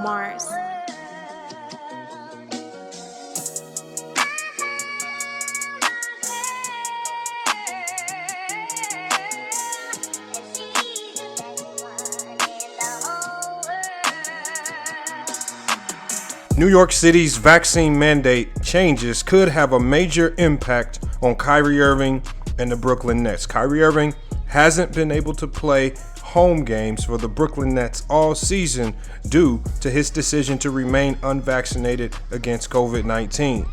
Mars. New York City's vaccine mandate changes could have a major impact on Kyrie Irving and the Brooklyn Nets. Kyrie Irving hasn't been able to play home games for the Brooklyn Nets all season due to his decision to remain unvaccinated against COVID-19.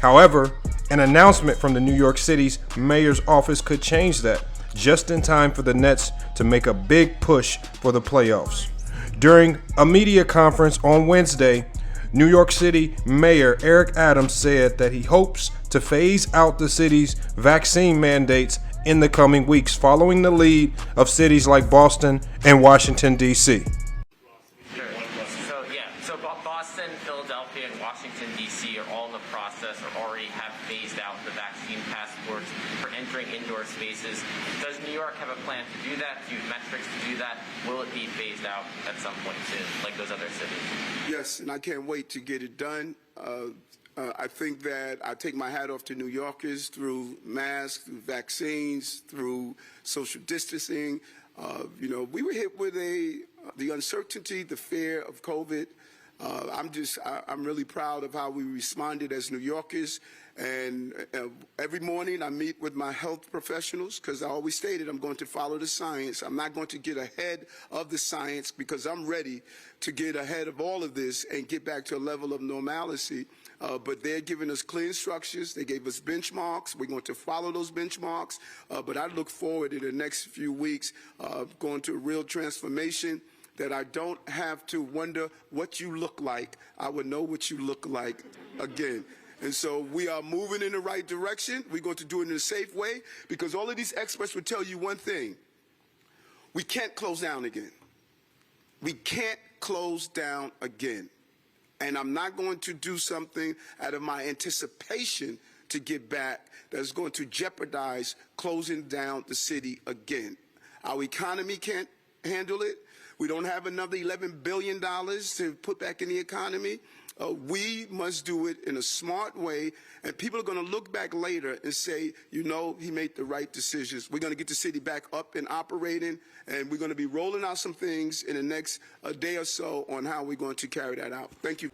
However, an announcement from the New York City's mayor's office could change that just in time for the Nets to make a big push for the playoffs. During a media conference on Wednesday, New York City Mayor Eric Adams said that he hopes to phase out the city's vaccine mandates in the coming weeks, following the lead of cities like Boston and Washington, D.C. So Boston, Philadelphia, and Washington, D.C. are all in the process or already have phased out the vaccine passports for entering indoor spaces. Does New York have a plan to do that? Do you have metrics to do that? Will it be phased out at some point soon, like those other cities? Yes, and I can't wait to get it done. I think that I take my hat off to New Yorkers through masks, through vaccines, through social distancing. We were hit with the uncertainty, the fear of COVID. I'm really proud of how we responded as New Yorkers. And every morning I meet with my health professionals because I always stated I'm going to follow the science. I'm not going to get ahead of the science because I'm ready to get ahead of all of this and get back to a level of normalcy. But they're giving us clear instructions. They gave us benchmarks. We're going to follow those benchmarks. But I look forward in the next few weeks going to a real transformation that I don't have to wonder what you look like. I would know what you look like again. And so we are moving in the right direction. We're going to do it in a safe way because all of these experts will tell you one thing. We can't close down again. We can't close down again. And I'm not going to do something out of my anticipation to get back that's going to jeopardize closing down the city again. Our economy can't handle it. We don't have another $11 billion to put back in the economy. We must do it in a smart way, and people are going to look back later and say, he made the right decisions. We're going to get the city back up and operating, and we're going to be rolling out some things in the next day or so on how we're going to carry that out. Thank you.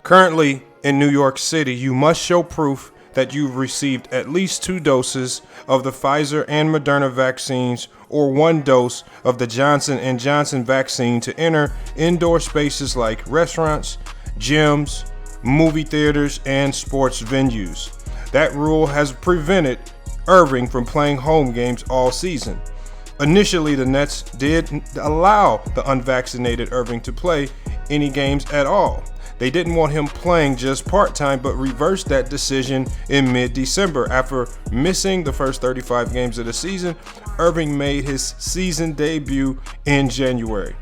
Currently in New York City, you must show proof that you've received at least 2 doses of the Pfizer and Moderna vaccines or 1 dose of the Johnson & Johnson vaccine to enter indoor spaces like restaurants, gyms, movie theaters, and sports venues. That rule has prevented Irving from playing home games all season. Initially, the Nets did allow the unvaccinated Irving to play any games at all. They didn't want him playing just part-time, but reversed that decision in mid-December. After missing the first 35 games of the season, Irving made his season debut in January.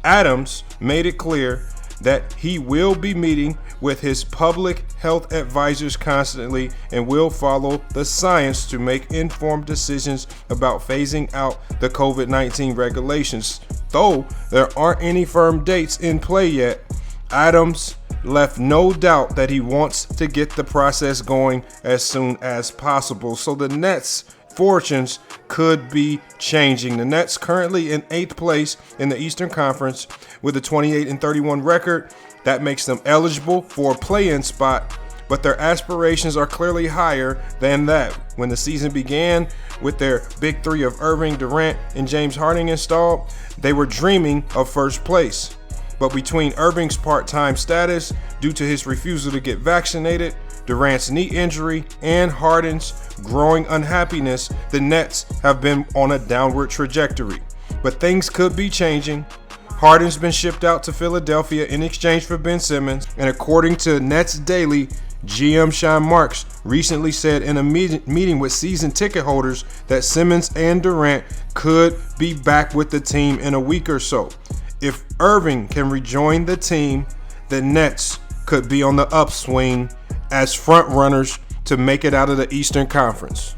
Adams made it clear that he will be meeting with his public health advisors constantly and will follow the science to make informed decisions about phasing out the COVID-19 regulations. Though there aren't any firm dates in play yet, Adams left no doubt that he wants to get the process going as soon as possible. So the Nets' fortunes could be changing. The Nets currently in 8th place in the Eastern Conference with a 28-31 record. That makes them eligible for a play-in spot, but their aspirations are clearly higher than that. When the season began with their big 3 of Irving, Durant, and James Harden installed, they were dreaming of first place. But between Irving's part-time status due to his refusal to get vaccinated, Durant's knee injury, and Harden's growing unhappiness, the Nets have been on a downward trajectory. But things could be changing. Harden's been shipped out to Philadelphia in exchange for Ben Simmons, and according to Nets Daily, GM Sean Marks recently said in a meeting with season ticket holders that Simmons and Durant could be back with the team in a week or so. If Irving can rejoin the team, the Nets could be on the upswing as front runners to make it out of the Eastern Conference.